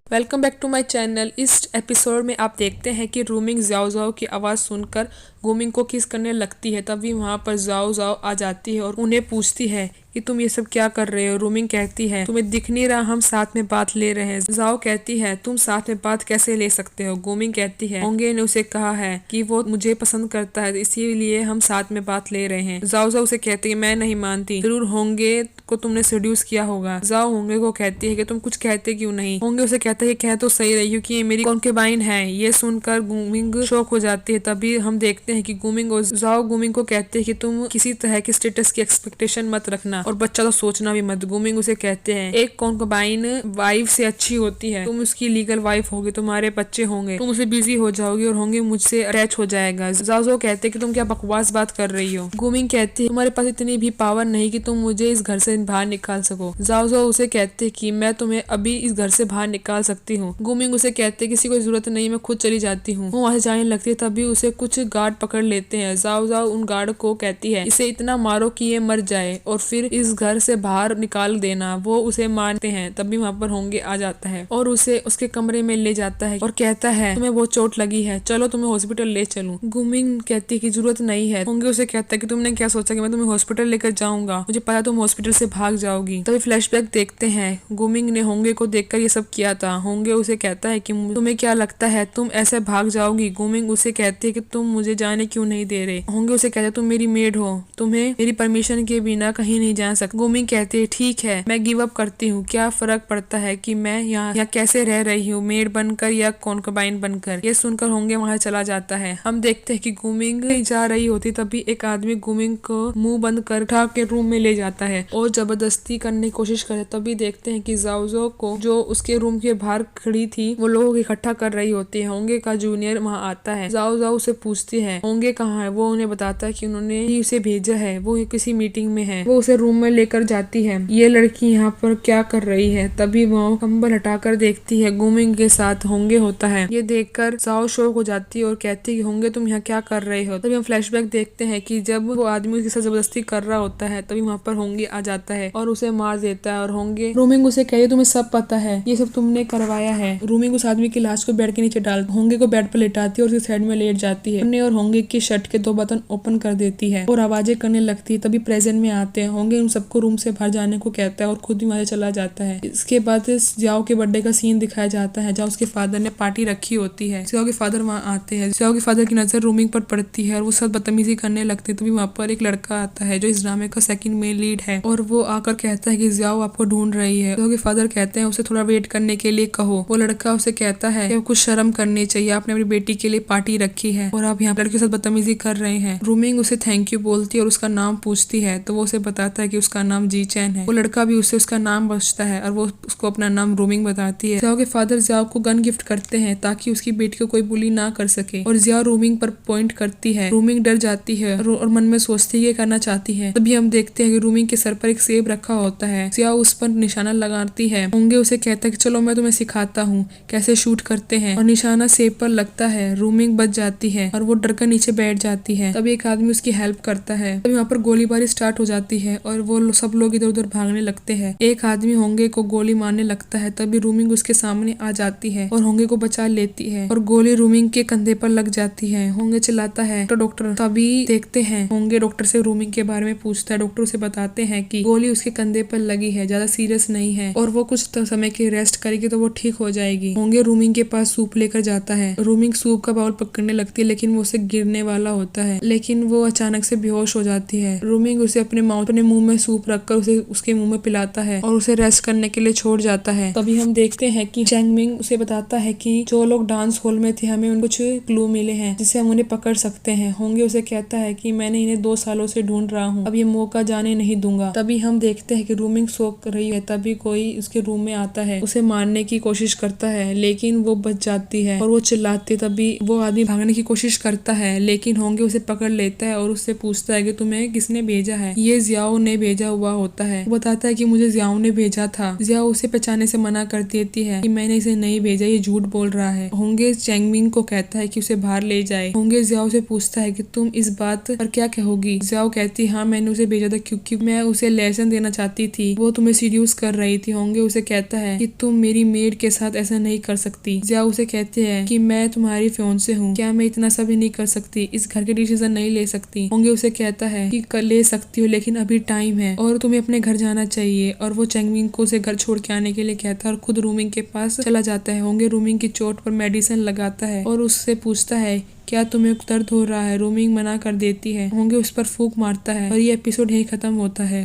Welcome back to my channel. इस episode में आप देखते हैं कि रूमिंग ज़ाओ ज़ाओ की आवाज़ सुनकर गुमिंग को किस करने लगती है। तभी वहाँ पर ज़ाओ ज़ाओ आ जाती है और उन्हें पूछती है कि तुम ये सब क्या कर रहे हो। रूमिंग कहती है तुम्हें दिख नहीं रहा, हम साथ में बात ले रहे हैं। ज़ाओ कहती है तुम साथ में बात कैसे ले सकते हो। गुमिंग कहती है होंगे ने उसे कहा है कि वो मुझे पसंद करता है, इसीलिए हम साथ में बात ले रहे हैं। ज़ाओ ज़ाओ उसे कहती है मैं नहीं मानती, जरूर होंगे को तुमने सेड्यूस किया होगा। ज़ाओ होंगे को कहती है कि तुम कुछ कहते क्यों नहीं। होंगे उसे कहता है कह तो सही रही क्योंकि ये मेरी कॉन्केबाइन है। ये सुनकर गुमिंग शॉक हो जाती है। तभी हम देखते हैं कि गुमिंग और ज़ाओ गुमिंग को कहते हैं कि तुम किसी तरह के स्टेटस की एक्सपेक्टेशन मत रखना और बच्चा तो सोचना भी मत। गुमिंग उसे कहते हैं एक कॉन्केबाइन वाइफ से अच्छी होती है, तुम उसकी लीगल वाइफ होगी, तुम्हारे बच्चे होंगे, तुम उसे बिजी हो जाओगी और होंगे मुझसे अटैच हो जाएगा। ज़ाओ कहते हैं कि तुम क्या बकवास बात कर रही हो। गुमिंग कहती है तुम्हारे पास इतनी भी पावर नहीं कि तुम मुझे इस घर से बाहर निकाल सको। ज़ाओ उसे कहते हैं कि मैं तुम्हें अभी इस घर से बाहर निकाल सकती हूँ। गुमिंग उसे कहते हैं किसी को जरूरत नहीं, मैं खुद चली जाती हूँ। वो वहाँ से जाने लगती है। तभी उसे कुछ गार्ड पकड़ लेते हैं। ज़ाओ उन गार्ड को कहती है इसे इतना मारो कि ये मर जाए और फिर इस घर से बाहर निकाल देना। वो उसे मारते हैं। तभी वहाँ पर होंगे आ जाता है और उसे उसके कमरे में ले जाता है और कहता है तुम्हें बहुत चोट लगी है, चलो तुम्हें हॉस्पिटल ले चलूं। गुमिंग कहती है कि जरूरत नहीं है। होंगे उसे कहता है कि तुमने क्या सोचा कि मैं तुम्हें हॉस्पिटल लेकर जाऊंगा, मुझे पता तुम हॉस्पिटल से भाग जाओगी। तभी फ्लैशबैक देखते हैं गुमिंग ने होंगे को देखकर ये सब किया था। होंगे उसे कहता है कि तुम्हें क्या लगता है तुम ऐसे भाग जाओगी। गुमिंग उसे कहती है कि तुम मुझे जाने क्यों नहीं दे रहे। होंगे उसे कहते हैं तुम मेरी मेड हो, तुम्हें मेरी परमिशन के बिना कहीं नहीं जा सकती। गुमिंग कहती है ठीक है मैं गिव अप करती हूँ, क्या फर्क पड़ता है कि मैं यहाँ कैसे रह रही हूँ, मेड बनकर या कॉन्केबाइन बनकर। ये सुनकर होंगे वहाँ चला जाता है। हम देखते हैं कि गुमिंग जा रही होती तभी एक आदमी गुमिंग को मुंह बंद कर उठा के रूम में ले जाता है और जबरदस्ती करने की कोशिश करे। तभी देखते हैं कि ज़ाओ ज़ाओ को जो उसके रूम के बाहर खड़ी थी वो लोग इकट्ठा कर रही होती है। होंगे का जूनियर वहाँ आता है। ज़ाओ ज़ाओ उसे पूछती है होंगे कहाँ है। वो उन्हें बताता है कि उन्होंने ही उसे भेजा है, वो किसी मीटिंग में है। वो उसे रूम में लेकर जाती है। ये लड़की यहाँ पर क्या कर रही है। तभी वो कंबल हटाकर देखती है गुमिंग के साथ होंगे होता है। ये देखकर ज़ाओ शॉक हो जाती है और कहती है होंगे तुम यहाँ क्या कर रहे हो। तभी हम फ्लैशबैक देखते हैं कि जब वो आदमी उसके साथ जबरदस्ती कर रहा होता है तभी वहाँ पर होंगे आ जाता है और उसे मार देता है। और होंगे रूमिंग उसे कहती है तुम्हें सब पता है, ये सब तुमने करवाया है। रूमिंग उस आदमी की लाश को बेड के नीचे डाल होंगे को बेड पर लेटाती है और उसके साइड में लेट जाती है और होंगे की शर्ट के 2 बटन ओपन कर देती है और आवाजें करने लगती है। तभी प्रेजेंट में आते हैं। होंगे उन सबको रूम से बाहर जाने को कहता है और खुद ही वहां से चला जाता है। इसके बाद ज़ाओ के बर्थडे का सीन दिखाया जाता है जहाँ उसके फादर ने पार्टी रखी होती है। ज़ाओ के फादर वहाँ आते हैं। ज़ाओ के फादर की नजर रूमिंग पर पड़ती है और वो सब बदतमीजी करने लगते हैं। तभी वहाँ पर एक लड़का आता है जो इस ड्रामे का सेकंड मेन लीड है और वो आकर कहता है कि ज़ाओ आपको ढूंढ रही है। ज़ाओ के फादर कहते हैं उसे थोड़ा वेट करने के लिए कहो। वो लड़का उसे कहता है कि कुछ शर्म करनी चाहिए, आपने अपनी बेटी के लिए पार्टी रखी है और आप यहाँ लड़के के साथ बदतमीजी कर रहे हैं। रूमिंग उसे थैंक यू बोलती है और उसका नाम पूछती है तो वो उसे बताता है कि उसका नाम जी चैन है। वो लड़का भी उससे उसका नाम पूछता है और वो उसको अपना नाम रूमिंग बताती है। ज़ाओ के फादर ज़ाओ को गन गिफ्ट करते हैं ताकि उसकी बेटी को कोई बुली ना कर सके और ज़ाओ रूमिंग पर पॉइंट करती है। रूमिंग डर जाती है और मन में सोचती है करना चाहती है। तभी हम देखते हैं कि रूमिंग के सर पर एक सेब रखा होता है। ज़ाओ उस पर निशाना लगाती है। होंगे उसे कहता है कि चलो मैं तुम्हें सिखाता हूँ कैसे शूट करते हैं और निशाना सेब पर लगता है। रूमिंग बच जाती है और वो डर कर नीचे बैठ जाती है। तभी एक आदमी उसकी हेल्प करता है। तभी वहाँ पर गोलीबारी स्टार्ट हो जाती है और वो सब लोग इधर उधर भागने लगते हैं। एक आदमी होंगे को गोली मारने लगता है। तभी रूमिंग उसके सामने आ जाती है और होंगे को बचा लेती है और गोली रूमिंग के कंधे पर लग जाती है। होंगे चिल्लाता है डॉक्टर। तभी देखते हैं होंगे डॉक्टर से रूमिंग के बारे में पूछता है। डॉक्टर उसे बताते हैं कि गोली उसके कंधे पर लगी है, ज्यादा सीरियस नहीं है और वो कुछ समय की रेस्ट करेगी तो वो ठीक हो जाएगी। होंगे रूमिंग के पास सूप लेकर जाता है। रूमिंग सूप का बाउल पकड़ने लगती है लेकिन वो उसे गिरने वाला होता है लेकिन वो अचानक से बेहोश हो जाती है। रूमिंग उसे अपने मुंह में सूप रखकर उसे उसके मुंह में पिलाता है और उसे रेस्ट करने के लिए छोड़ जाता है। तभी हम देखते हैं कि चैंगमिंग उसे बताता है कि जो लोग डांस हॉल में थे हमें कुछ क्लू मिले हैं जिससे हम उन्हें पकड़ सकते हैं। होंगे उसे कहता है कि मैंने इन्हें 2 सालों से ढूंढ रहा हूँ, अब ये मौका जाने नहीं दूंगा। तभी हम देखते हैं कि रूमिंग सो रही है। तभी कोई उसके रूम में आता है, उसे मारने की कोशिश करता है लेकिन वो बच जाती है और वो चिल्लाती है। तभी वो आदमी भागने की कोशिश करता है है, लेकिन होंगे उसे पकड़ लेता है और उससे पूछता है कि तुम्हें किसने भेजा है। ये जियाओ ने भेजा हुआ होता है। वो बताता है कि मुझे जियाओ ने भेजा था। जियाओ उसे पहचानने से मना कर देती है कि मैंने इसे नहीं भेजा, ये झूठ बोल रहा है। होंगे चैंगमिंग को कहता है कि उसे बाहर ले जाए। होंगे जियाओ से पूछता है कि तुम इस बात पर क्या कहोगी। जियाओ कहती हाँ, मैंने उसे भेजा था क्योंकि मैं उसे लेसन देना चाहती थी, वो तुम्हें सीड्यूस कर रही थी। होंगे उसे कहता है कि तुम मेरी मेड के साथ ऐसा नहीं कर सकती। जियाओ उसे कहते हैं कि मैं तुम्हारी फियांसे हूँ, क्या मैं इतना सब नहीं कर सकती, इस घर के डिसीजन नहीं ले सकती। होंगे उसे कहता है कि कर ले सकती हो, लेकिन अभी टाइम है और तुम्हें अपने घर जाना चाहिए। और वो चैंगमिंग को उसे घर छोड़ के आने के लिए कहता है और खुद रूमिंग के पास चला जाता है। होंगे रूमिंग की चोट पर मेडिसिन लगाता है और उससे पूछता है क्या तुम्हें दर्द हो रहा है। रूमिंग मना कर देती है। होंगे उस पर फूंक मारता है और ये एपिसोड यही खत्म होता है।